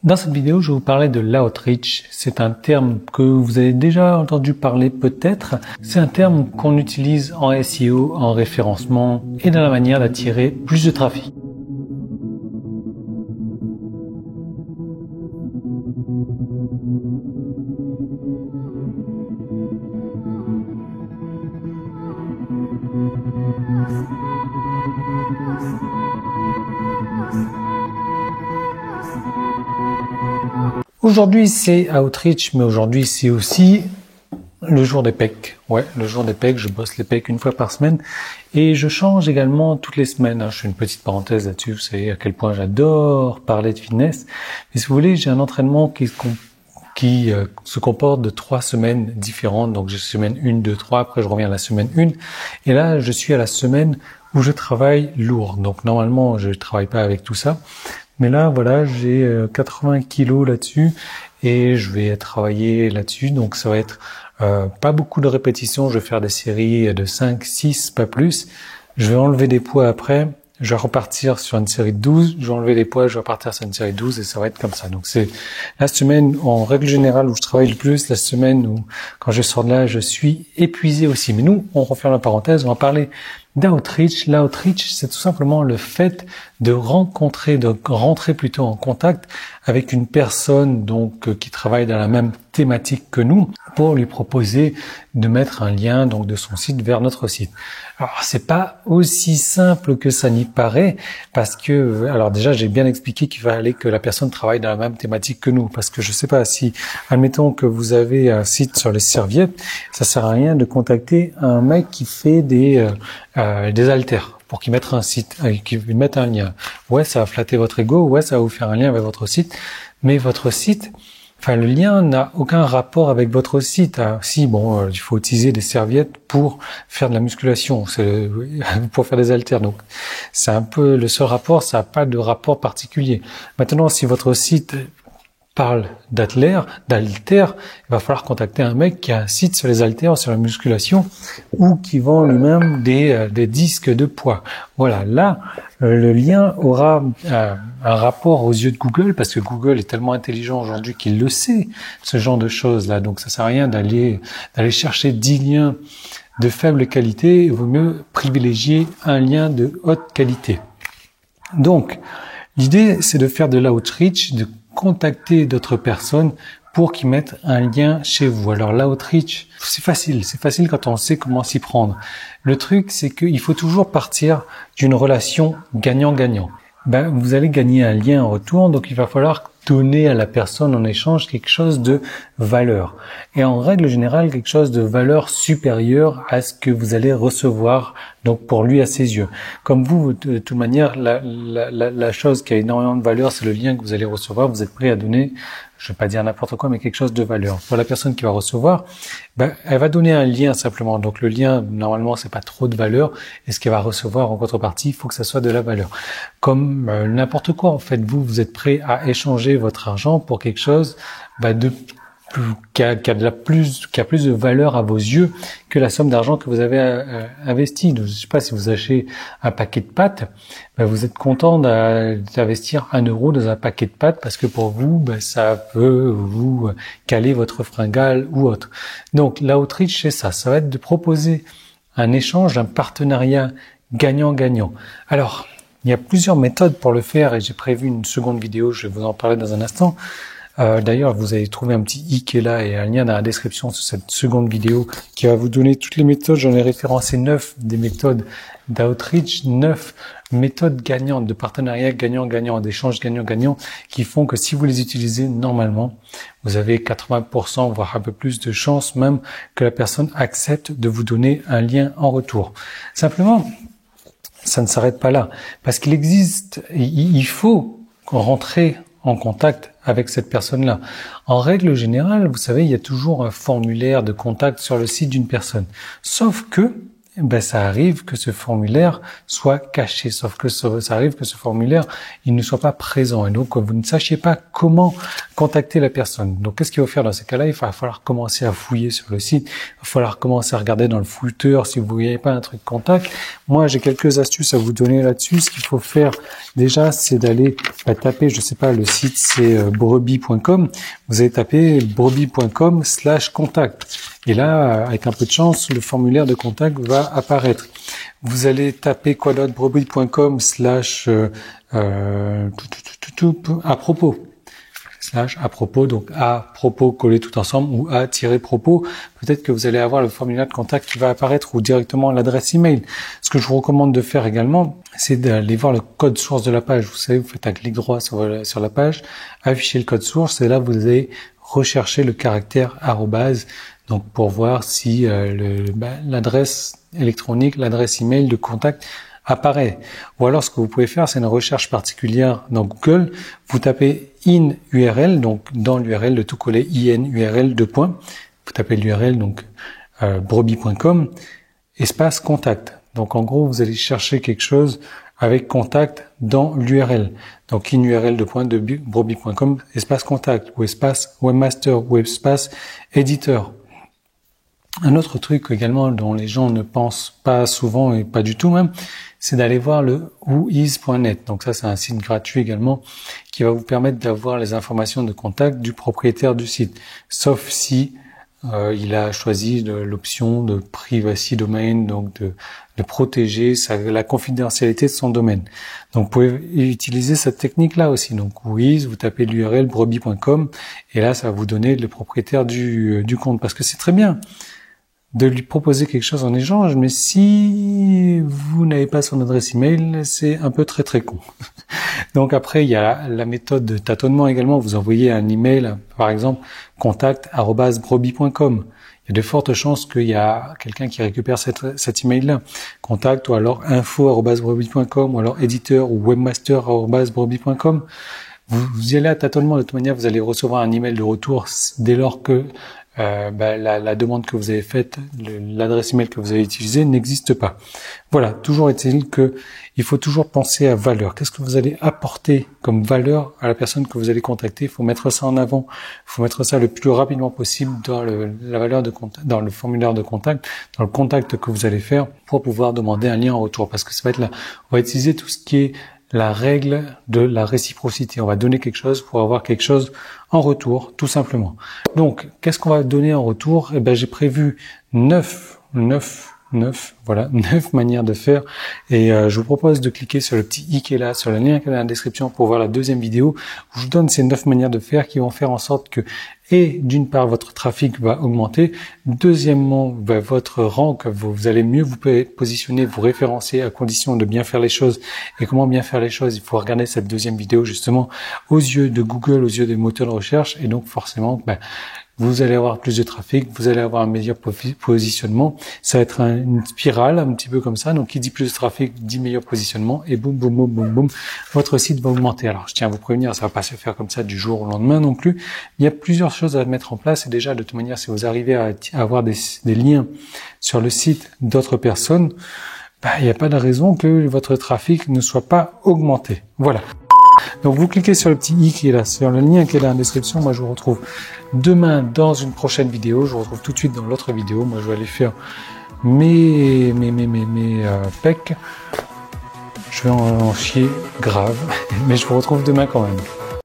Dans cette vidéo, je vais vous parler de l'outreach. C'est un terme que vous avez déjà entendu parler peut-être. C'est un terme qu'on utilise en SEO, en référencement et dans la manière d'attirer plus de trafic. Aujourd'hui, c'est outreach, mais aujourd'hui, c'est aussi le jour des pecs. Ouais, le jour des pecs, je bosse les pecs une fois par semaine et je change également toutes les semaines. Je fais une petite parenthèse là-dessus, vous savez à quel point j'adore parler de fitness. Mais si vous voulez, j'ai un entraînement qui se comporte de 3 semaines différentes. Donc j'ai semaine 1, 2, 3, après je reviens à la semaine 1. Et là, je suis à la semaine où je travaille lourd. Donc normalement, je ne travaille pas avec tout ça. Mais là, voilà, j'ai 80 kilos là-dessus et je vais travailler là-dessus. Donc ça va être pas beaucoup de répétitions. Je vais faire des séries de 5, 6, pas plus. Je vais enlever des poids après. Je vais repartir sur une série de 12, je vais enlever les poids, je vais repartir sur une série de 12 et ça va être comme ça. Donc c'est la semaine, en règle générale, où je travaille le plus, la semaine où, quand je sors de là, je suis épuisé aussi. Mais nous, on referme la parenthèse, on va parler d'outreach. L'outreach, c'est tout simplement le fait de rentrer plutôt en contact avec une personne donc qui travaille dans la même thématique que nous pour lui proposer de mettre un lien donc de son site vers notre site. Alors c'est pas aussi simple que ça n'y paraît parce que alors déjà j'ai bien expliqué qu'il fallait que la personne travaille dans la même thématique que nous parce que je sais pas si admettons que vous avez un site sur les serviettes, ça sert à rien de contacter un mec qui fait des haltères pour qu'il mette un site, qu'il mette un lien. Ouais, ça va flatter votre ego, ouais, ça va vous faire un lien avec votre site, mais votre site, enfin le lien n'a aucun rapport avec votre site. Si, bon, il faut utiliser des serviettes pour faire de la musculation, pour faire des haltères. Donc c'est un peu le seul rapport, ça n'a pas de rapport particulier. Maintenant, si votre site parle d'haltères, il va falloir contacter un mec qui a un site sur les haltères, sur la musculation, ou qui vend lui-même des disques de poids. Voilà, là, le lien aura un rapport aux yeux de Google, parce que Google est tellement intelligent aujourd'hui qu'il le sait, ce genre de choses-là. Donc ça sert à rien d'aller chercher 10 liens de faible qualité, il vaut mieux privilégier un lien de haute qualité. Donc, l'idée, c'est de faire de l'outreach, de contacter d'autres personnes pour qu'ils mettent un lien chez vous. Alors l'outreach, c'est facile quand on sait comment s'y prendre. Le truc, c'est qu'il faut toujours partir d'une relation gagnant-gagnant. Vous allez gagner un lien en retour, donc il va falloir donner à la personne en échange quelque chose de valeur. Et en règle générale, quelque chose de valeur supérieure à ce que vous allez recevoir, donc pour lui à ses yeux. Comme vous, de toute manière, la chose qui a énormément de valeur, c'est le lien que vous allez recevoir. Vous êtes prêt à donner, je vais pas dire n'importe quoi, mais quelque chose de valeur. Pour la personne qui va recevoir, elle va donner un lien simplement. Donc le lien, normalement, c'est pas trop de valeur. Et ce qu'elle va recevoir en contrepartie, il faut que ça soit de la valeur. Comme n'importe quoi, en fait, vous êtes prêt à échanger votre argent pour quelque chose qui a plus de valeur à vos yeux que la somme d'argent que vous avez investi. Je ne sais pas si vous achetez un paquet de pâtes, vous êtes content d'investir 1 euro dans un paquet de pâtes parce que pour vous, ça peut vous caler votre fringale ou autre. Donc l'outreach, c'est ça. Ça va être de proposer un échange, un partenariat gagnant-gagnant. Alors, il y a plusieurs méthodes pour le faire et j'ai prévu une seconde vidéo, je vais vous en parler dans un instant. D'ailleurs, vous allez trouver un petit i qui est là et un lien dans la description sur cette seconde vidéo qui va vous donner toutes les méthodes. J'en ai référencé 9 des méthodes d'outreach, 9 méthodes gagnantes, de partenariat gagnant-gagnant, d'échanges gagnant-gagnant qui font que si vous les utilisez normalement, vous avez 80%, voire un peu plus de chances même que la personne accepte de vous donner un lien en retour. Simplement, ça ne s'arrête pas là parce il faut rentrer en contact avec cette personne-là. En règle générale, vous savez, il y a toujours un formulaire de contact sur le site d'une personne. Sauf que, ça arrive que ce formulaire soit caché. Sauf que ça arrive que ce formulaire, il ne soit pas présent. Et donc, vous ne sachiez pas comment contacter la personne. Donc, qu'est-ce qu'il faut faire dans ces cas-là? Il va falloir commencer à fouiller sur le site. Il va falloir commencer à regarder dans le footer si vous voyez pas un truc contact. Moi, j'ai quelques astuces à vous donner là-dessus. Ce qu'il faut faire déjà, c'est d'aller taper, je sais pas, le site c'est brebis.com. Vous allez taper brebis.com/contact. Et là, avec un peu de chance, le formulaire de contact va apparaître. Vous allez taper quoi d'autre? brebis.com/ à propos. À propos, donc à propos collé tout ensemble ou à propos. Peut-être que vous allez avoir le formulaire de contact qui va apparaître ou directement l'adresse email. Ce que je vous recommande de faire également, c'est d'aller voir le code source de la page. Vous savez, vous faites un clic droit sur la page, affichez le code source et là vous allez rechercher le caractère arrobase. Donc pour voir si l'adresse électronique, l'adresse email de contact apparaît. Ou alors ce que vous pouvez faire, c'est une recherche particulière dans Google. Vous tapez in URL, donc dans l'URL de tout coller in URL 2 points. Vous tapez l'URL donc brebis.com espace contact. Donc en gros, vous allez chercher quelque chose avec contact dans l'URL. Donc in URL 2 points de brebis.com espace contact ou espace webmaster ou espace éditeur. Un autre truc également dont les gens ne pensent pas souvent et pas du tout même, c'est d'aller voir le whois.net. Donc ça, c'est un site gratuit également qui va vous permettre d'avoir les informations de contact du propriétaire du site. Sauf si il a choisi l'option de privacy domain, donc de protéger la confidentialité de son domaine. Donc vous pouvez utiliser cette technique-là aussi. Donc whois, vous tapez l'URL brebis.com et là, ça va vous donner le propriétaire du compte. Parce que c'est très bien de lui proposer quelque chose en échange, mais si vous n'avez pas son adresse email, c'est un peu très très con. Donc après, il y a la méthode de tâtonnement également. Vous envoyez un email, par exemple, contact@brebis.com. Il y a de fortes chances qu'il y a quelqu'un qui récupère cet email-là. Contact ou alors info@brebis.com ou alors éditeur ou webmaster@brebis.com. Vous y allez à tâtonnement. De toute manière, vous allez recevoir un email de retour dès lors que la demande que vous avez faite, l'adresse email que vous avez utilisée n'existe pas. Voilà, toujours est-il que il faut toujours penser à valeur. Qu'est-ce que vous allez apporter comme valeur à la personne que vous allez contacter? Il faut mettre ça en avant. Il faut mettre ça le plus rapidement possible dans la valeur de contact, dans le formulaire de contact, dans le contact que vous allez faire pour pouvoir demander un lien en retour. Parce que ça va être là, on va utiliser tout ce qui est la règle de la réciprocité. On va donner quelque chose pour avoir quelque chose en retour, tout simplement. Donc, qu'est-ce qu'on va donner en retour? Eh ben, j'ai prévu 9 manières de faire. Et je vous propose de cliquer sur le petit i qui est là, sur le lien qui est dans la description pour voir la deuxième vidéo où je vous donne ces 9 manières de faire qui vont faire en sorte que, et d'une part, votre trafic va augmenter. Deuxièmement, votre rank, vous allez mieux vous positionner, vous référencer à condition de bien faire les choses. Et comment bien faire les choses? Il faut regarder cette deuxième vidéo justement aux yeux de Google, aux yeux des moteurs de recherche. Et donc forcément, vous allez avoir plus de trafic, vous allez avoir un meilleur positionnement. Ça va être une spirale un petit peu comme ça. Donc, qui dit plus de trafic, dit meilleur positionnement. Et boum, boum, boum, boum, boum, votre site va augmenter. Alors, je tiens à vous prévenir, ça va pas se faire comme ça du jour au lendemain non plus. Il y a plusieurs choses à mettre en place. Et déjà, de toute manière, si vous arrivez à avoir des liens sur le site d'autres personnes, il n'y a pas de raison que votre trafic ne soit pas augmenté. Voilà. Donc vous cliquez sur le petit i qui est là, sur le lien qui est dans la description. Moi je vous retrouve demain dans une prochaine vidéo. Je vous retrouve tout de suite dans l'autre vidéo. Moi je vais aller faire mes pecs. Je vais en chier grave, mais je vous retrouve demain quand même.